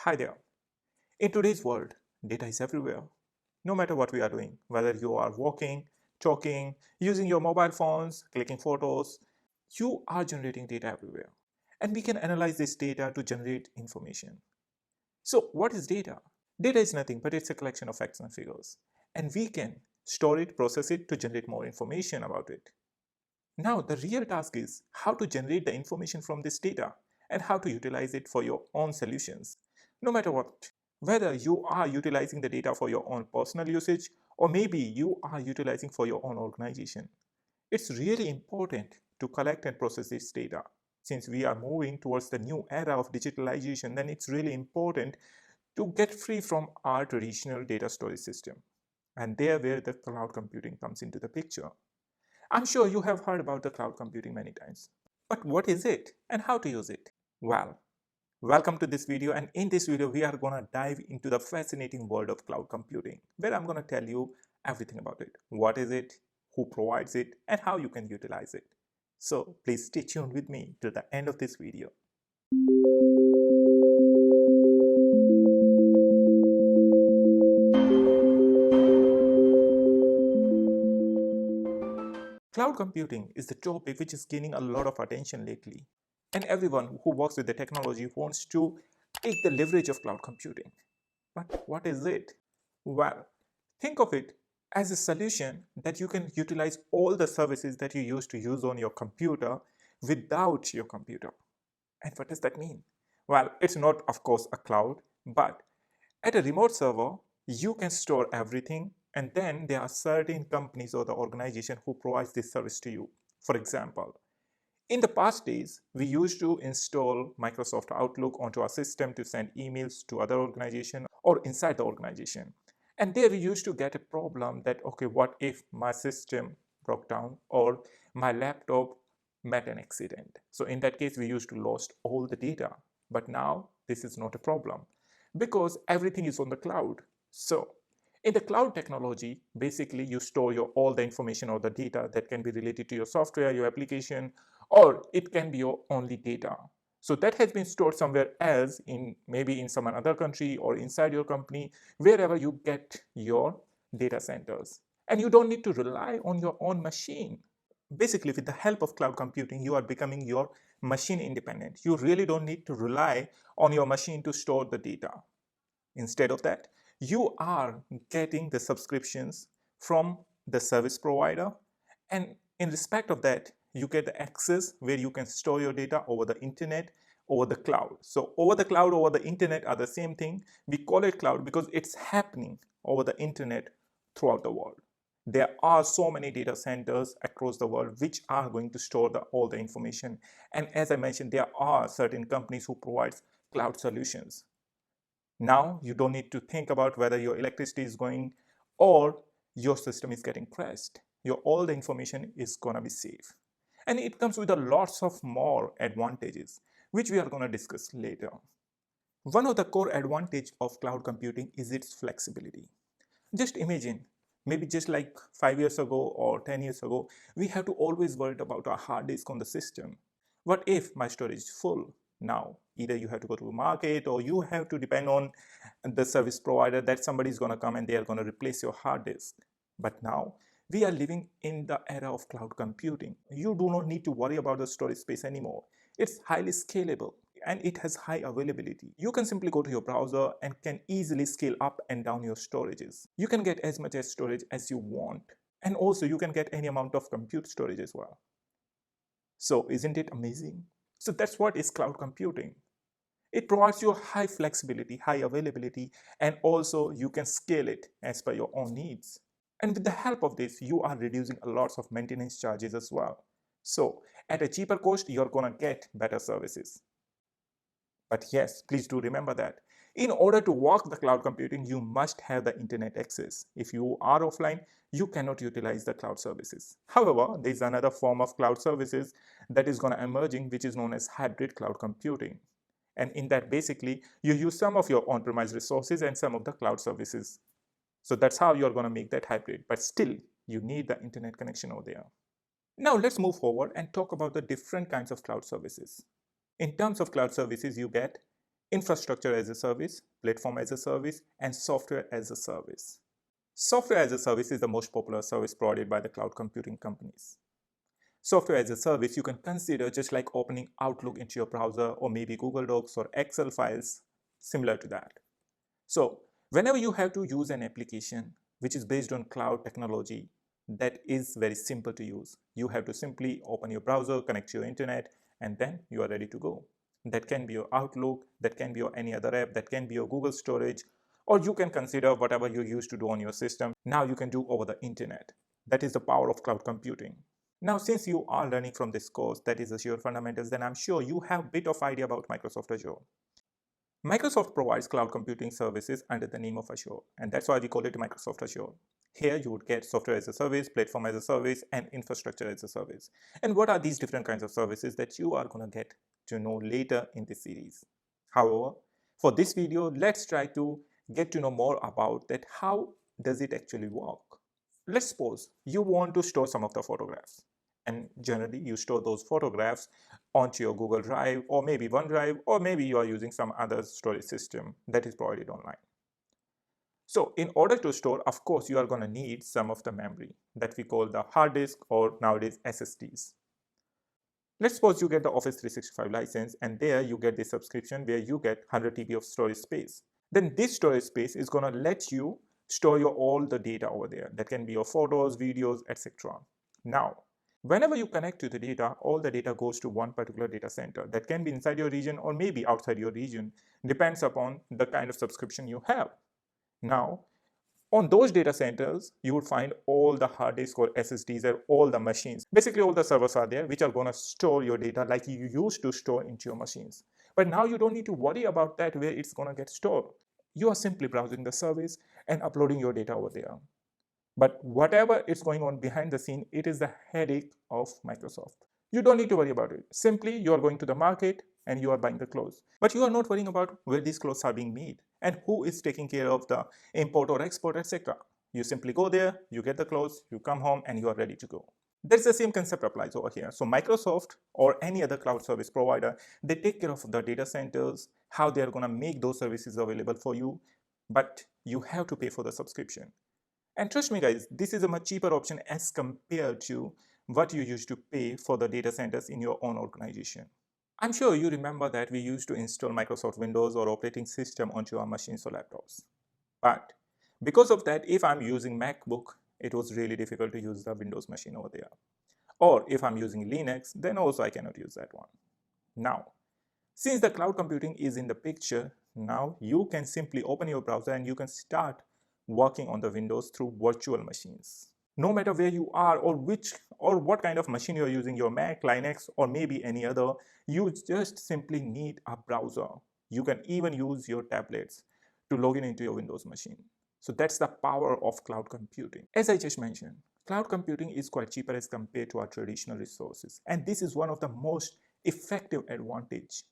Hi there. In today's world, data is everywhere. No matter what we are doing, whether you are walking, talking, using your mobile phones, clicking photos, you are generating data everywhere. And we can analyze this data to generate information. So, what is data? Data is nothing but it's a collection of facts and figures. And we can store it, process it to generate more information about it. Now, the real task is how to generate the information from this data and how to utilize it for your own solutions. No matter what, whether you are utilizing the data for your own personal usage or maybe you are utilizing for your own organization, it's really important to collect and process this data. Since we are moving towards the new era of digitalization, then it's really important to get free from our traditional data storage system. And there where the cloud computing comes into the picture. I'm sure you have heard about the cloud computing many times. But what is it and how to use it? Well, welcome to this video, and in this video we are going to dive into the fascinating world of cloud computing where I'm going to tell you everything about it. What is it, who provides it, and how you can utilize it. So please stay tuned with me till the end of this video. Cloud computing is the topic which is gaining a lot of attention lately, and everyone who works with the technology wants to take the leverage of cloud computing. But what is it? Well, think of it as a solution that you can utilize all the services that you used to use on your computer without your computer. And what does that mean? Well, it's not, of course, a cloud, but at a remote server, you can store everything, and then there are certain companies or the organization who provides this service to you. For example, in the past days, we used to install Microsoft Outlook onto our system to send emails to other organization or inside the organization. And there we used to get a problem that, okay, what if my system broke down or my laptop met an accident? So in that case, we used to lost all the data. But now this is not a problem because everything is on the cloud. So in the cloud technology, basically you store your all the information or the data that can be related to your software, your application, or it can be your only data. So that has been stored somewhere else in maybe in some other country or inside your company, wherever you get your data centers. And you don't need to rely on your own machine. Basically, with the help of cloud computing, you are becoming your machine independent. You really don't need to rely on your machine to store the data. Instead of that, you are getting the subscriptions from the service provider, and in respect of that, you get the access where you can store your data over the internet, over the cloud. So over the cloud, over the internet are the same thing. We call it cloud because it's happening over the internet throughout the world. There are so many data centers across the world which are going to store all the information. And as I mentioned, there are certain companies who provide cloud solutions. Now you don't need to think about whether your electricity is going or your system is getting crashed. All the information is going to be safe. And it comes with a lots of more advantages, which we are going to discuss later. One of the core advantage of cloud computing is its flexibility. Just imagine, maybe just like 5 years ago or 10 years ago, we have to always worry about our hard disk on the system. What if my storage is full? Now, either you have to go to a market or you have to depend on the service provider that somebody is going to come and they are going to replace your hard disk. But now, we are living in the era of cloud computing. You do not need to worry about the storage space anymore. It's highly scalable and it has high availability. You can simply go to your browser and can easily scale up and down your storages. You can get as much as storage as you want. And also you can get any amount of compute storage as well. So isn't it amazing? So that's what is cloud computing. It provides you high flexibility, high availability, and also you can scale it as per your own needs. And with the help of this, you are reducing a lot of maintenance charges as well. So at a cheaper cost, you're gonna get better services. But yes, please do remember that. In order to work the cloud computing, you must have the internet access. If you are offline, you cannot utilize the cloud services. However, there is another form of cloud services that is going to emerging, which is known as hybrid cloud computing. And in that, basically, you use some of your on-premise resources and some of the cloud services. So that's how you're going to make that hybrid. But still, you need the internet connection over there. Now let's move forward and talk about the different kinds of cloud services. In terms of cloud services, you get infrastructure as a service, platform as a service, and software as a service. Software as a service is the most popular service provided by the cloud computing companies. Software as a service you can consider just like opening Outlook into your browser or maybe Google Docs or Excel files, similar to that. So whenever you have to use an application which is based on cloud technology that is very simple to use, you have to simply open your browser, connect to your internet, and then you are ready to go. That can be your Outlook, that can be your any other app, that can be your Google storage, or you can consider whatever you used to do on your system. Now you can do over the internet. That is the power of cloud computing. Now, since you are learning from this course that is Azure Fundamentals, then I'm sure you have a bit of idea about Microsoft Azure. Microsoft provides cloud computing services under the name of Azure, and that's why we call it Microsoft Azure. Here you would get software as a service, platform as a service, and infrastructure as a service. And what are these different kinds of services that you are going to get to know later in this series? However, for this video, let's try to get to know more about that. How does it actually work? Let's suppose you want to store some of the photographs, and generally you store those photographs onto your Google Drive or maybe OneDrive, or maybe you are using some other storage system that is provided online. So in order to store, of course, you are going to need some of the memory that we call the hard disk or nowadays SSDs. Let's suppose you get the Office 365 license and there you get the subscription where you get 100 TB of storage space. Then this storage space is going to let you store your all the data over there. That can be your photos, videos, etc. Now, whenever you connect to the data, all the data goes to one particular data center. That can be inside your region or maybe outside your region, depends upon the kind of subscription you have. Now, on those data centers, you would find all the hard disks or SSDs and all the machines. Basically, all the servers are there which are going to store your data like you used to store into your machines. But now you don't need to worry about that where it's going to get stored. You are simply browsing the service and uploading your data over there. But whatever is going on behind the scene, it is the headache of Microsoft. You don't need to worry about it. Simply, you are going to the market and you are buying the clothes. But you are not worrying about where these clothes are being made and who is taking care of the import or export, etc. You simply go there, you get the clothes, you come home, and you are ready to go. That's the same concept applies over here. So Microsoft or any other cloud service provider, they take care of the data centers, how they are going to make those services available for you, but you have to pay for the subscription. And trust me guys, this is a much cheaper option as compared to what you used to pay for the data centers in your own organization. I'm sure you remember that we used to install Microsoft Windows or operating system onto our machines or laptops. But because of that, if I'm using MacBook, it was really difficult to use the Windows machine over there. Or if I'm using Linux, then also I cannot use that one. Now, since the cloud computing is in the picture, now you can simply open your browser and you can start working on the Windows through virtual machines. No matter where you are or what kind of machine you're using, your Mac, Linux, or maybe any other, you just simply need a browser. You can even use your tablets to log in into your Windows machine. So that's the power of cloud computing. As I just mentioned, cloud computing is quite cheaper as compared to our traditional resources. And this is one of the most effective advantage.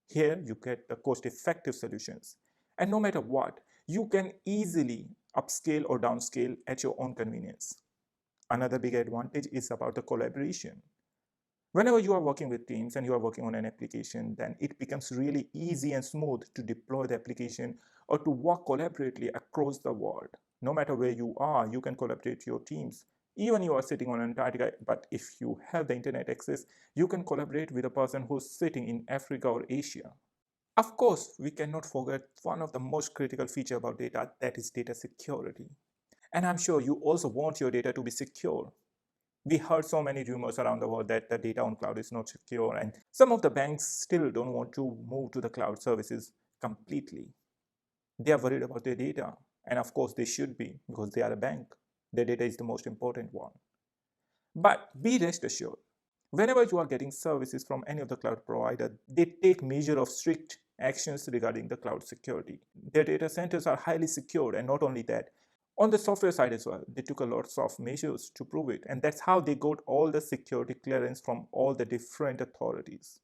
Here you get the cost-effective solutions. And no matter what, you can easily upscale or downscale at your own convenience. Another big advantage is about the collaboration. Whenever you are working with teams and you are working on an application, then it becomes really easy and smooth to deploy the application or to work collaboratively across the world. No matter where you are, you can collaborate with your teams. Even you are sitting on Antarctica, but if you have the internet access, you can collaborate with a person who's sitting in Africa or Asia. Of course, we cannot forget one of the most critical features about data, that is data security. And I'm sure you also want your data to be secure. We heard so many rumors around the world that the data on cloud is not secure, and some of the banks still don't want to move to the cloud services completely. They are worried about their data, and of course they should be because they are a bank. Their data is the most important one. But be rest assured, whenever you are getting services from any of the cloud provider, they take measure of strict actions regarding the cloud security. Their data centers are highly secured, and not only that, on the software side as well, they took a lot of measures to prove it, and that's how they got all the security clearance from all the different authorities.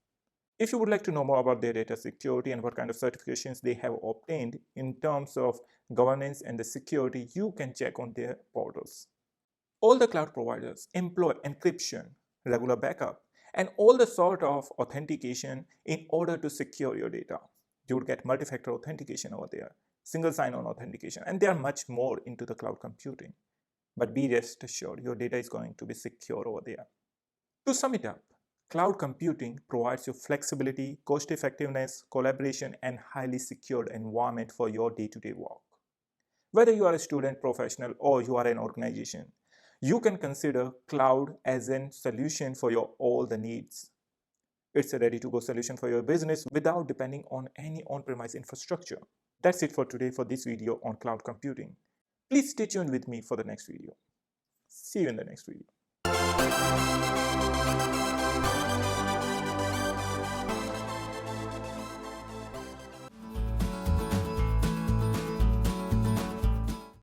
If you would like to know more about their data security and what kind of certifications they have obtained in terms of governance and the security, you can check on their portals. All the cloud providers employ encryption, regular backup, and all the sort of authentication in order to secure your data. You would get multi-factor authentication over there, single sign-on authentication, and they are much more into the cloud computing. But be rest assured, your data is going to be secure over there. To sum it up, cloud computing provides you flexibility, cost effectiveness, collaboration, and highly secured environment for your day-to-day work. Whether you are a student, professional, or you are an organization, you can consider cloud as a solution for your all the needs. It's a ready-to-go solution for your business without depending on any on-premise infrastructure. That's it for today for this video on cloud computing. Please stay tuned with me for the next video. See you in the next video.